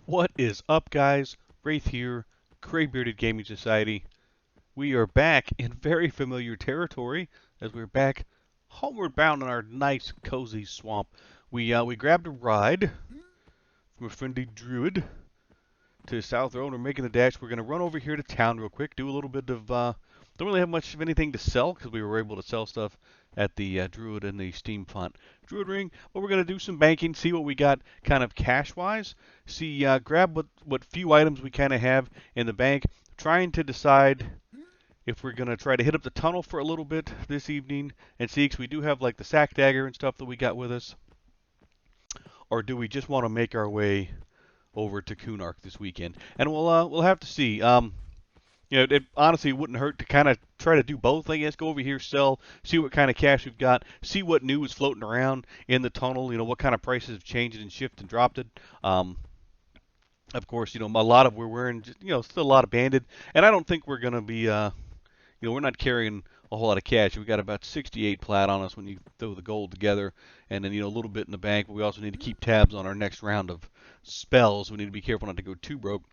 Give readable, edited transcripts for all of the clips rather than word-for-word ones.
What is up, guys? Wraith here, Gray Bearded Gaming Society. We are back in very familiar territory as we're back homeward bound in our nice, cozy swamp. We grabbed a ride from a friendly druid to South Road. We're making the dash. We're going to run over here to town real quick, do a little bit of, don't really have much of anything to sell because we were able to sell stuff at the Druid and the Steampunk Druid Ring. But we're going to do some banking, see what we got kind of cash-wise, see, grab what few items we kind of have in the bank, trying to decide if we're going to try to hit up the tunnel for a little bit this evening and see, because we do have like the sack dagger and stuff that we got with us, or do we just want to make our way over to Kunark this weekend? And we'll have to see. It honestly wouldn't hurt to kind of try to do both, I guess. Go over here, sell, see what kind of cash we've got, see what new is floating around in the tunnel. What kind of prices have changed and shifted and dropped it. Of course, a lot of we're wearing, still a lot of banded, and I don't think we're gonna be, we're not carrying a whole lot of cash. We've got about 68 plat on us when you throw the gold together, and then a little bit in the bank. But we also need to keep tabs on our next round of spells. We need to be careful not to go too broke.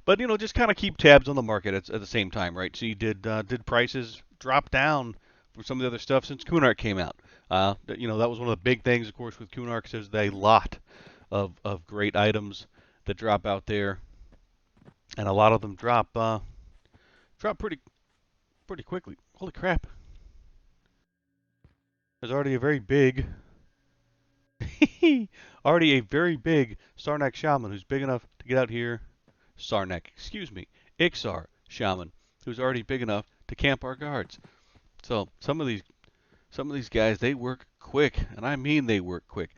But just kind of keep tabs on the market at the same time, right? See, did prices drop down for some of the other stuff since Kunark came out? That was one of the big things, of course, with Kunark. There's a lot of great items that drop out there, and a lot of them drop pretty quickly. Holy crap! There's already a very big, already a very big Sarnak shaman who's big enough to get out here. Sarnak, excuse me, Ixar shaman, who's already big enough to camp our guards. So some of these guys, they work quick, and I mean they work quick.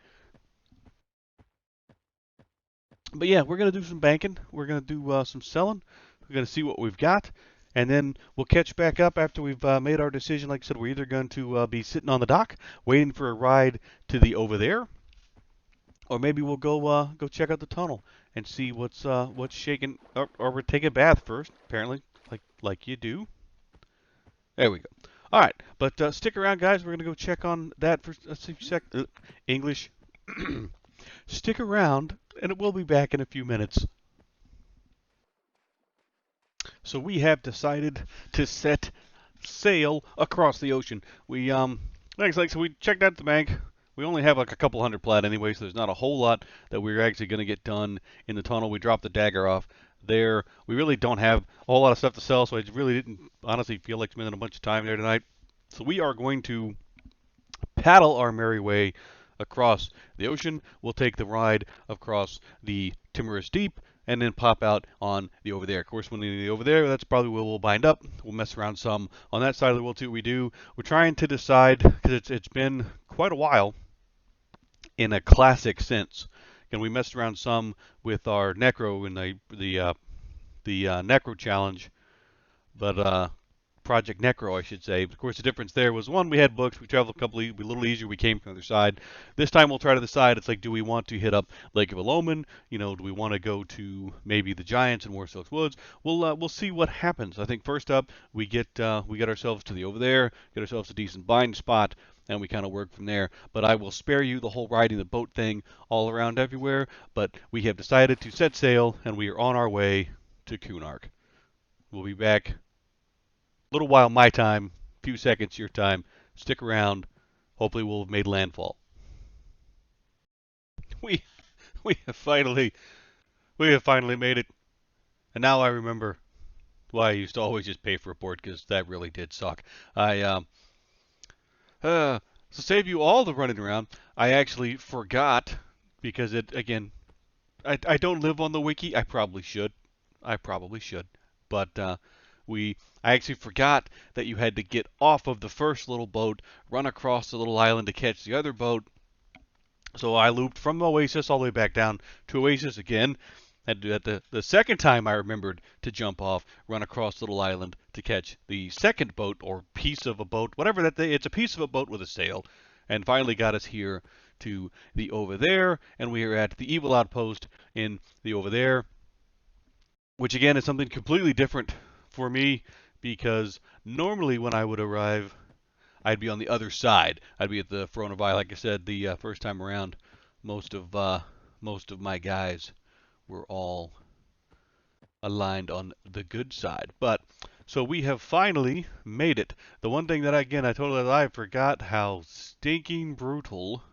But yeah, we're gonna do some banking. We're gonna do some selling. We're gonna see what we've got, and then we'll catch back up after we've made our decision. Like I said, we're either going to be sitting on the dock waiting for a ride to the over there, or maybe we'll go check out the tunnel and see what's shaking. Or we'll take a bath first, apparently, like you do. There we go. All right, but stick around, guys. We're gonna go check on that for a sec. English. Stick around, and we'll be back in a few minutes. So we have decided to set sail across the ocean. So we checked out the bank. We only have like a couple hundred plat anyway, so there's not a whole lot that we're actually going to get done in the tunnel. We dropped the dagger off there. We really don't have a whole lot of stuff to sell, so I really didn't honestly feel like spending a bunch of time there tonight. So we are going to paddle our merry way across the ocean. We'll take the ride across the timorous deep and then pop out on the over there. Of course, when the over there, that's probably where we'll bind up. We'll mess around some on that side of the world too. We do. We're trying to decide, because it's been quite a while in a classic sense. And we messed around some with our necro in the necro challenge, but Project Necro, I should say. Of course, the difference there was, one, we had books, we traveled a little easier, we came from the other side. This time we'll try to decide, it's like, do we want to hit up Lake of Aloman? Do we want to go to maybe the Giants in Warsilk's Woods? We'll see what happens. I think first up, we get ourselves to the over there, get ourselves a decent bind spot, and we kind of work from there. But I will spare you the whole riding the boat thing all around everywhere. But we have decided to set sail, and we are on our way to Kunark. We'll be back little while my time, few seconds your time. Stick around. Hopefully we'll have made landfall. We we have finally made it. And now I remember why I used to always just pay for a board, because that really did suck. To save you all the running around, I actually forgot, because I don't live on the wiki. I probably should. But I actually forgot that you had to get off of the first little boat, run across the little island to catch the other boat. So I looped from Oasis all the way back down to Oasis again. Had to do that the second time. I remembered to jump off, run across the little island to catch the second boat, or piece of a boat, whatever that it's a piece of a boat with a sail, and finally got us here to the over there, and we are at the evil outpost in the over there, which again is something completely different for me, because normally when I would arrive, I'd be on the other side. I'd be at the Fronavi, like I said, the first time around. Most of my guys we're all aligned on the good side. But so we have finally made it. The one thing that I forgot how stinking brutal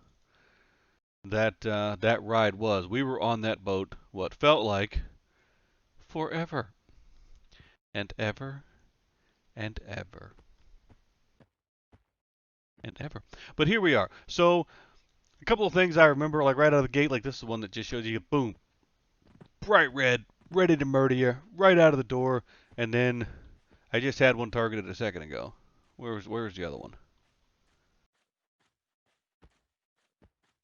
that ride was. We were on that boat what felt like forever and ever and ever and ever. But here we are. So a couple of things I remember, like right out of the gate, like this is one that just shows you, boom, bright red, ready to murder you, right out of the door, and then I just had one targeted a second ago. Where's the other one?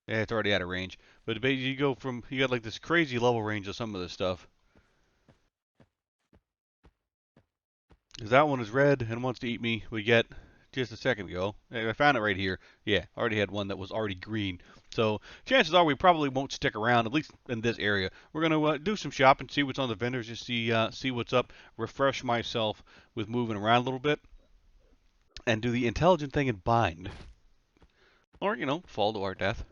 Yeah, it's already out of range. But basically, you got like this crazy level range of some of this stuff. Because that one is red and wants to eat me. We get just a second ago. I found it right here. Yeah, already had one that was already green. So chances are we probably won't stick around, at least in this area. We're going to do some shopping, see what's on the vendors, just see what's up, refresh myself with moving around a little bit, and do the intelligent thing and bind. Or, fall to our death.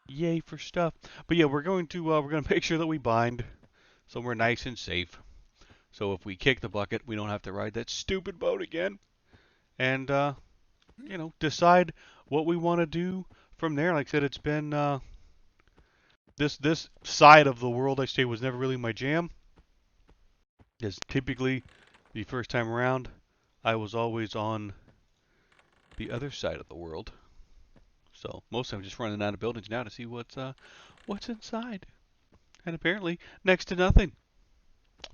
Yay for stuff. But yeah, we're going to make sure that we bind so we're nice and safe. So if we kick the bucket, we don't have to ride that stupid boat again. And decide what we want to do from there. Like I said, it's been this side of the world I say was never really my jam. Because typically, the first time around, I was always on the other side of the world. So most I'm just running out of buildings now to see what's inside. And apparently, next to nothing.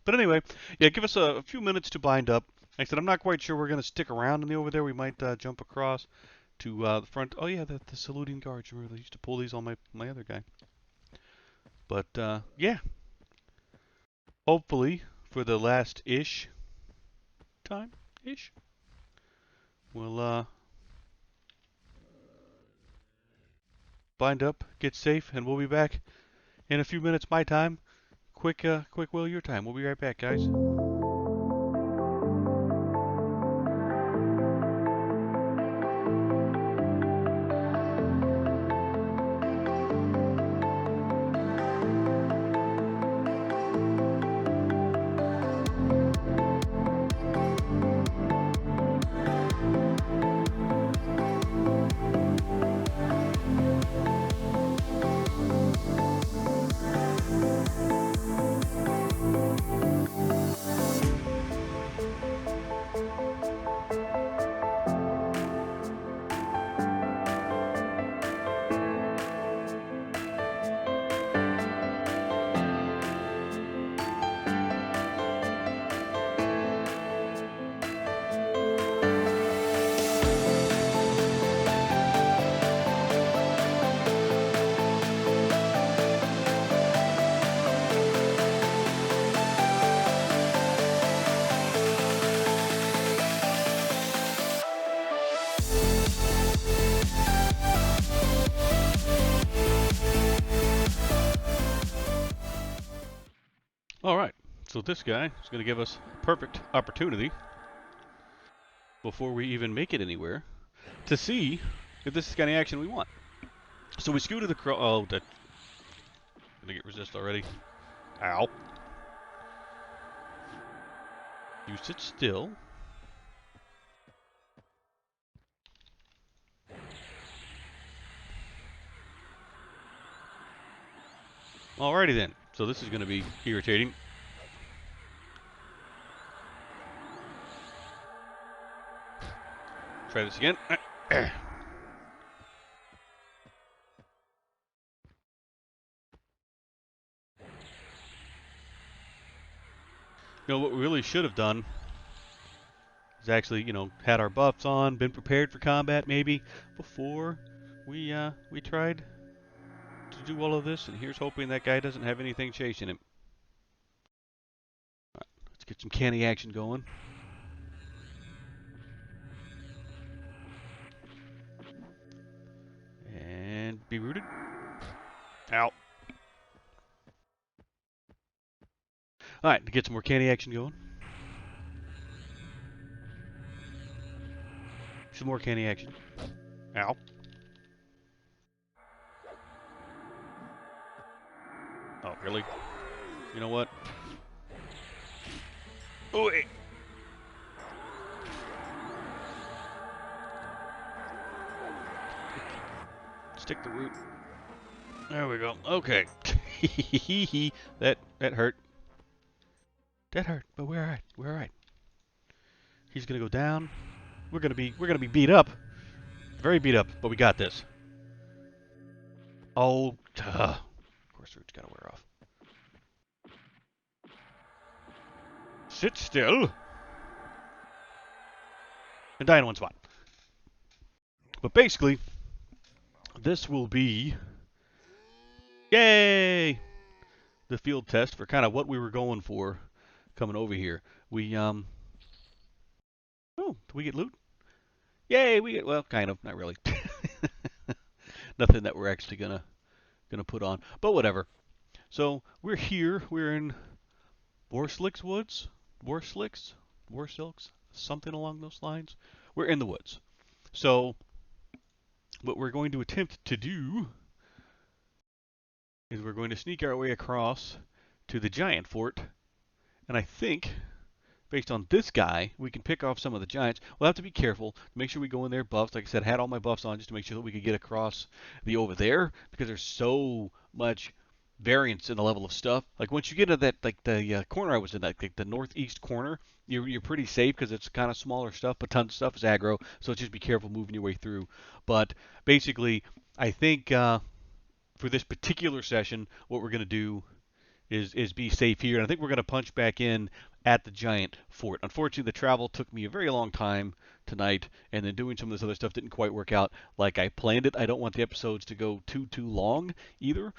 But anyway, yeah, give us a few minutes to bind up. Like I said, I'm not quite sure we're going to stick around in the over there. We might jump across to the front. Oh, yeah, the saluting guards. Remember, they used to pull these on my other guy. But, yeah. Hopefully, for the last-ish time-ish, we'll bind up, get safe, and we'll be back in a few minutes my time. Quick will your time. We'll be right back, guys. All right, so this guy is going to give us a perfect opportunity before we even make it anywhere to see if this is the kind of action we want. So we scooted across. Oh, that. Gonna get resist already. Ow. You sit still. Alrighty then. So this is going to be irritating. Try this again. What we really should have done is actually, had our buffs on, been prepared for combat maybe before we tried to do all of this. And here's hoping that guy doesn't have anything chasing him. All right, let's get some canny action going. And be rooted. Ow. Alright, to get some more canny action going. Some more canny action. Ow. Oh, really? You know what? Oh, hey. Stick the root. There we go. Okay. that hurt. That hurt, but we're alright. We're alright. He's gonna go down. We're gonna be beat up. Very beat up, but we got this. Oh, of course, root's gotta wear off. Sit still. And die in one spot. But basically, this will be, yay, the field test for kind of what we were going for coming over here. Oh, do we get loot? Yay, we get, well, kind of, not really. Nothing that we're actually gonna put on, but whatever. So we're here. We're in Borslick's Woods, Borsilks, something along those lines. We're in the woods. So what we're going to attempt to do is we're going to sneak our way across to the giant fort, and I think, based on this guy, we can pick off some of the giants. We'll have to be careful to make sure we go in there buffs. Like I said, I had all my buffs on just to make sure that we could get across the over there, because there's so much variance in the level of stuff. Like once you get to that, like the corner I was in, like the northeast corner, you're pretty safe because it's kind of smaller stuff, but tons of stuff is aggro. So just be careful moving your way through. But basically, I think for this particular session, what we're gonna do is be safe here. And I think we're going to punch back in at the giant fort. Unfortunately, the travel took me a very long time tonight, and then doing some of this other stuff didn't quite work out like I planned it. I don't want the episodes to go too long either.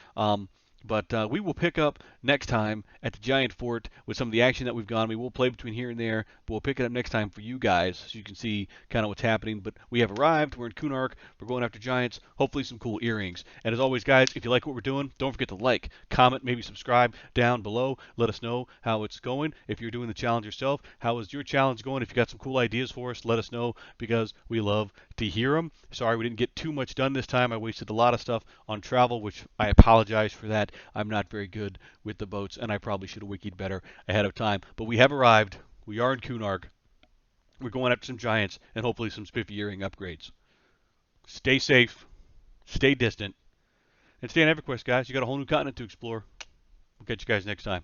But we will pick up next time at the giant fort with some of the action that we've gone. We will play between here and there, but we'll pick it up next time for you guys so you can see kind of what's happening. But we have arrived. We're in Kunark. We're going after giants. Hopefully some cool earrings. And as always, guys, if you like what we're doing, don't forget to like, comment, maybe subscribe down below. Let us know how it's going. If you're doing the challenge yourself, how is your challenge going? If you got some cool ideas for us, let us know because we love to hear them. Sorry we didn't get too much done this time. I wasted a lot of stuff on travel, which I apologize for that. I'm not very good with the boats, and I probably should have wikied better ahead of time. But we have arrived. We are in Kunark. We're going after some giants and hopefully some spiffy earring upgrades. Stay safe, stay distant, and stay on EverQuest, guys. You got a whole new continent to explore. We'll catch you guys next time.